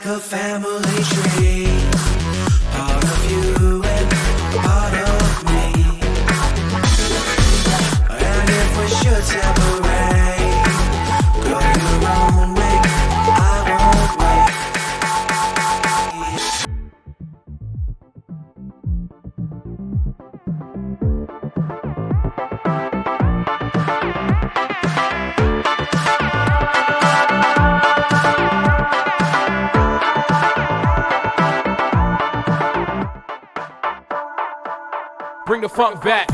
like a family tree, part of you and part of me. And if we should separate, go your own way, I won't wait. Bring the funk back.